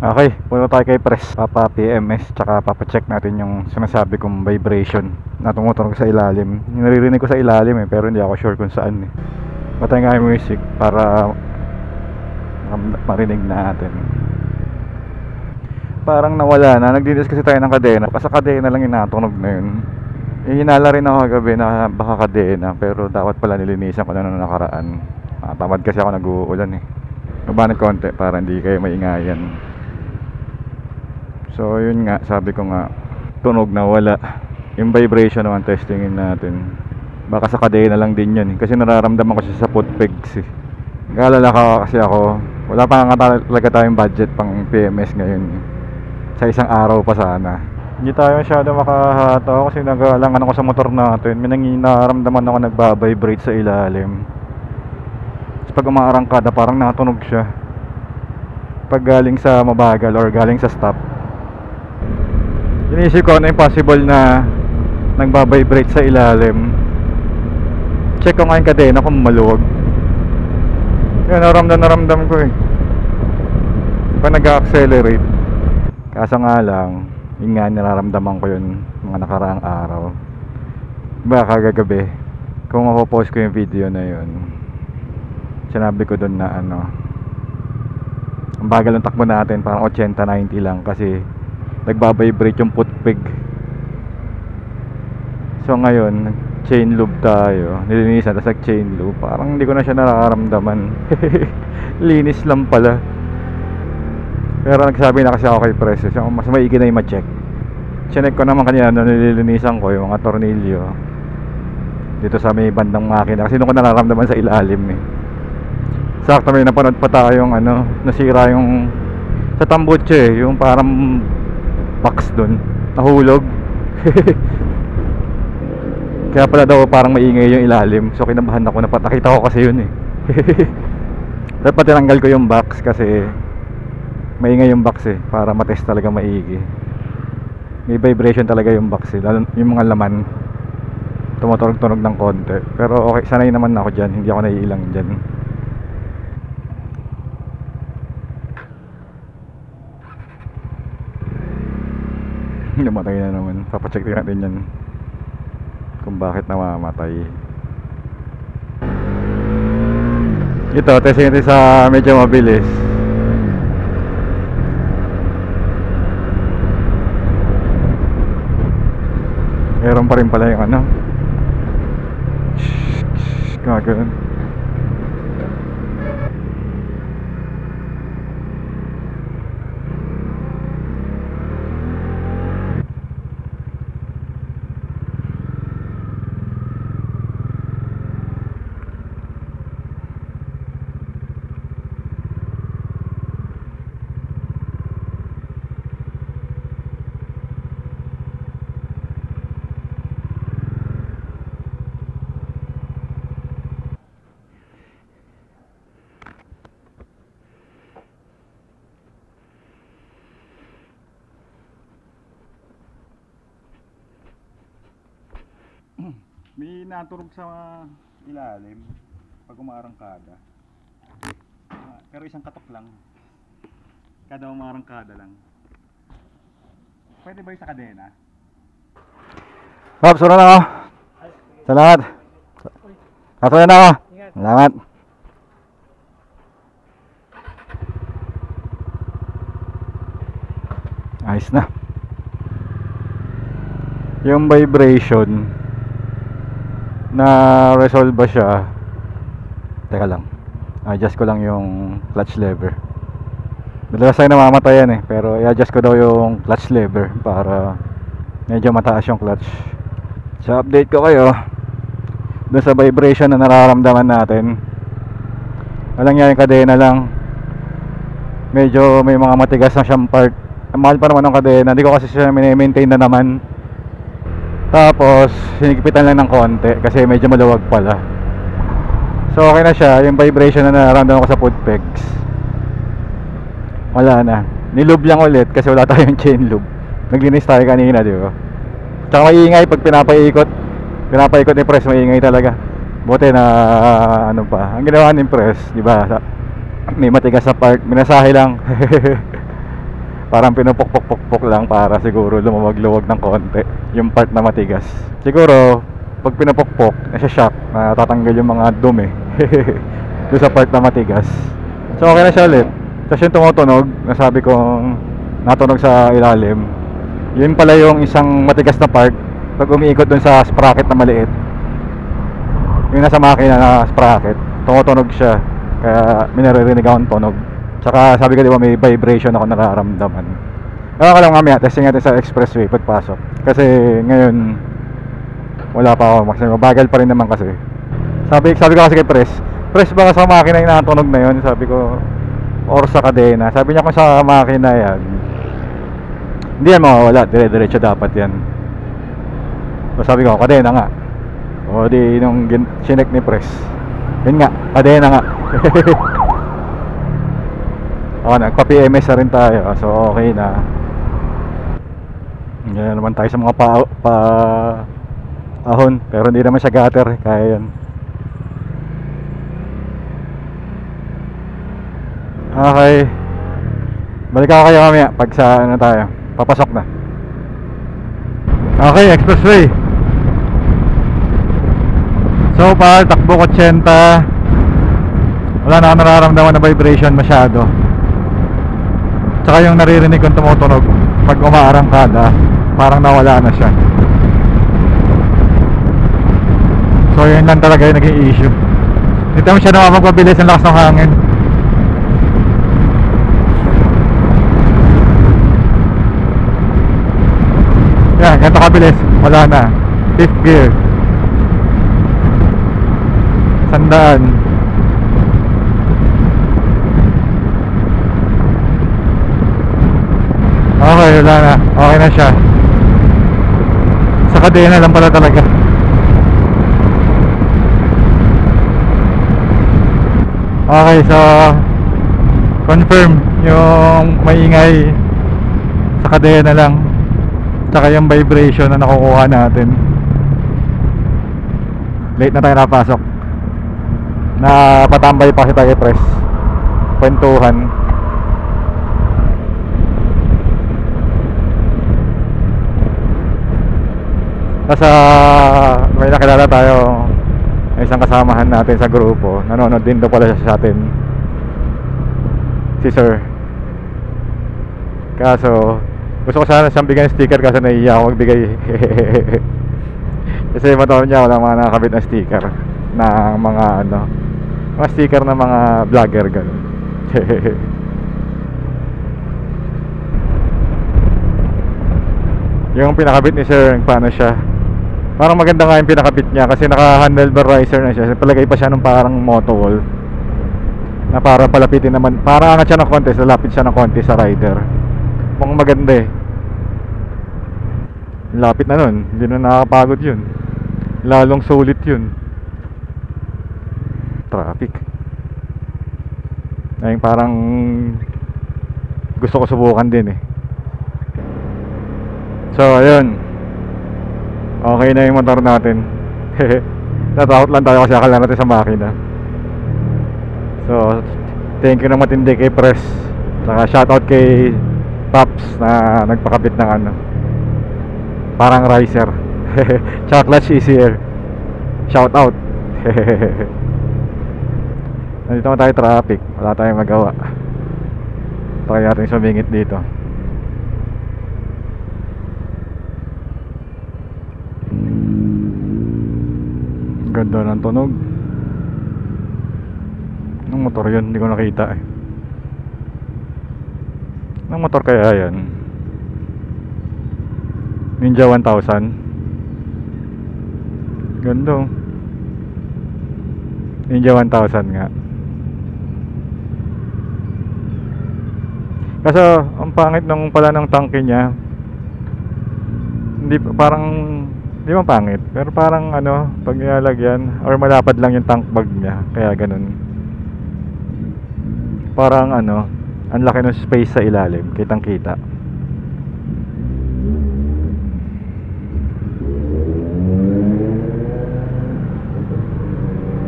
Okay, punta tayo kay Press. Papa PMS, tsaka papacheck natin yung sinasabi kong vibration na tumutunog sa ilalim. Naririnig ko sa ilalim pero hindi ako sure kung saan Patay nga yung music para marinig natin. Parang nawala na. Nagdinis kasi tayo ng kadena. Sa kadena lang inatunog na yun. Hinala rin ako kagabi na baka kadena, pero dapat pala nilinisan ko na nung nakaraan. Tamad kasi ako nag-uulan Mabanat konti para hindi kayo maingayan. So yun nga, sabi ko nga, tunog na wala. Yung vibration naman testingin natin. Baka sa kadena lang din yun kasi nararamdaman ko siya sa foot pegs Nag-aalala ka kasi ako, wala pa nga talaga tayong budget pang PMS ngayon Sa isang araw pa sana. Hindi tayo masyado makahataw kasi nag-aalangan ako sa motor natin. May nararamdaman ako nagbabibrate sa ilalim. Tapos pag umaarangkada parang natunog siya. Pag galing sa mabagal or galing sa stop, inisip ko na impossible na nagbabibrate sa ilalim. Check ko nga yung kadena kung maluwag. Yan, naramdam ko pag nag-accelerate. Kaso nga lang, yun nga nararamdaman ko yun mga nakaraang araw. Baka kagabi kung mapopost ko yung video na yun, sinabi ko dun na ang bagal ng takbo natin, parang 80-90 lang kasi nagbabibrate yung foot peg. So ngayon chain loop tayo, nilinisan tapos nag chain loop, parang hindi ko na siya nararamdaman. Linis lang pala. Pero nagsabi na kasi ako kay Press, so mas maigi na yung ma-check. Chinek ko naman kanina nung nililinisan ko yung mga tornilyo dito sa may bandang makina kasi doon ko nararamdaman sa ilalim Sakto may napanood pa tayong nasira yung sa tambuche yung parang box doon, nahulog. Kaya pala daw parang maingay yung ilalim. So kinabahan ako, nakita ko kasi yun Dapat tinanggal ko yung box kasi maingay yung box para matest talaga maigi. May vibration talaga yung box lalo yung mga laman tumutunog-tunog ng konti. Pero okay, sanay naman ako dyan, hindi ako naiilang dyan. Namatay na naman. Papacheck natin yan kung bakit namamatay. Ito, testing natin sa medyo mabilis. Meron pa rin pala yung gagawin. May naturog sa ilalim pag umarangkada. Pero isang katok lang. Kada umarangkada lang. Pwede ba yung sa kadena? Pops, una na ako. Salamat. Katuloy na ako. Salamat. Ayos na. Yung vibration na resolve ba siya? Teka lang, adjust ko lang yung clutch lever. Madalas tayo namamatayan pero i-adjust ko daw yung clutch lever para medyo mataas yung clutch. So update ko kayo doon sa vibration na nararamdaman natin. Walang yung kadena lang, medyo may mga matigas na siyang part. Mahal pa naman ang kadena, hindi ko kasi siya maintain na naman. Tapos hinigipitan lang ng konti kasi medyo maluwag pala. So okay na siya. Yung vibration na nararamdaman ko sa foot pegs wala na. Nilube lang ulit kasi wala tayong chain lube. Naglinis tayo kanina, di ba? Tsaka maingay pag pinapaikot ni Press, maingay talaga. Buti na pa. Ang ginawa ni Press, di ba? May matigas na part, minasahe lang. Parang pinupukpok-pukpok lang para siguro lumawag-luwag ng konti yung part na matigas. Siguro pag pinupukpok, nasa-shock na tatanggal yung mga dumi doon sa part na matigas. So okay na siya ulit. Tapos yung tumutunog, nasabi kong natunog sa ilalim, yun pala yung isang matigas na part. Pag umiikot dun sa sprocket na maliit, yung nasa makina na sprocket, tumutunog siya. Kaya may naririnig akong tunog. Tsaka sabi ko di ba may vibration ako nararamdaman. Kaya ka lang mamaya, testing natin sa expressway pagpasok. Kasi ngayon wala pa ako, kasi mabagal pa rin naman kasi. Sabi ko kasi kay Pres baka sa makina yung natunog na yun. Sabi ko, or sa kadena. Sabi niya kung sa makina yan, hindi yan mawawala, dire-diretso dapat yan. So sabi ko, kadena nga. O di nung sinek ni Pres, yun nga, kadena nga. O nagpa-PMS na rin tayo, so okay na. Ganyan naman tayo sa mga ahon, pero hindi naman siya gutter, kaya yan. Okay, balik ako kayo mamaya pag sa ano tayo, papasok na. Okay, expressway. So far, takbo ko 80. Wala na ako nararamdaman na vibration masyado. Tsaka yung naririnig kong tumutunog pag umaarangkada, parang nawala na siya. So yun lang talaga yung naging issue. Dito mo siya naman magpabilis ang lakas ng hangin. Yan, ganito kabilis, wala na. 5th gear, 100. Okay, wala na, okay na siya. Sa kadena lang pala talaga. Okay, so confirm yung maingay sa kadena lang, tsaka yung vibration na nakukuha natin. Late na tayo napasok. Napatambay pa kasi tayo Pres, kwentuhan. Nasa may nakilala tayo, isang kasamahan natin sa grupo, nanonood din daw pala siya sa atin, si Sir. Kaso gusto ko sana siyang bigyan ng sticker, kasi nahihiya ako magbigay. Kasi mataon niya walang mga nakakabit na sticker ng mga ano, mga sticker ng mga vlogger ganun. Yung pinakabit ni Sir, paano siya, parang maganda nga yung pinakabit niya, kasi naka handlebar riser na siya. Palagay pa siya ng parang motowall na para palapitin naman, para angat siya ng konti, lalapit siya ng konti sa rider. Mukhang maganda eh. Lapit na nun, hindi na nakakapagod yun, lalong sulit yun. Traffic ay parang gusto ko subukan din eh. So ayun, okay na yung motor natin. Natakot lang tayo kasi akala natin sa makina. So thank you na matindi kay Pres, saka shoutout kay Paps na nagpakabit ng ano, parang riser. Tsaka clutch easier, shoutout. Nandito na tayo traffic, wala tayong magawa. Try natin sumingit dito. Ganda ng tunog. Anong motor yun? Hindi ko nakita eh. Anong motor kaya yan? Ninja 1000. Ganda oh. Ninja 1000 nga. Kaso ang pangit nung pala ng tangke niya. Hindi, parang hindi man pangit, pero parang ano, pag nilalagyan or malapad lang yung tank bag niya, kaya ganun. Parang ano, ang laki ng space sa ilalim, kitang kita.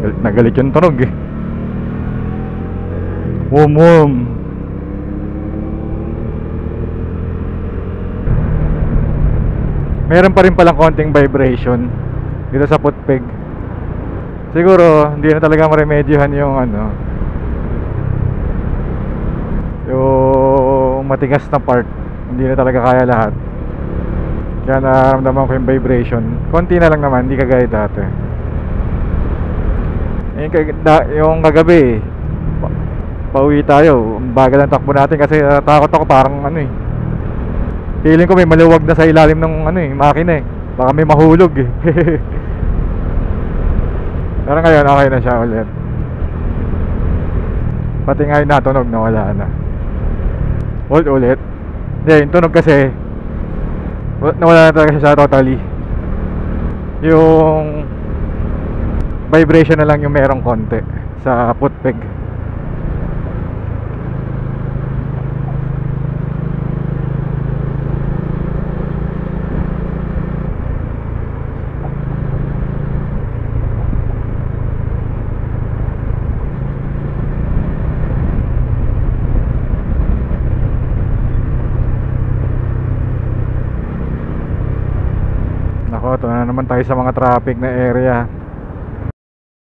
Galit na galit yung tunog eh. Wum wum. meron pa rin palang konting vibration dito sa footpeg. Siguro hindi na talaga maremedyohan yung ano, yung matigas na part. Hindi na talaga kaya lahat. Kaya nararamdaman ko yung vibration. Konti na lang naman, hindi kagaya dati. Yung kagabi pauwi tayo, ang bagal ang takbo natin kasi takot ako, parang ano eh, feeling ko may maluwag na sa ilalim ng ano eh, makina eh, baka may mahulog eh. Pero ngayon okay na siya ulit. Pati nga yung natunog na wala na. Hold ulit. Hindi, yung tunog kasi nawala na talaga siya totally. Yung vibration na lang yung merong konti sa footpeg. Nako, ito na naman tayo sa mga traffic na area.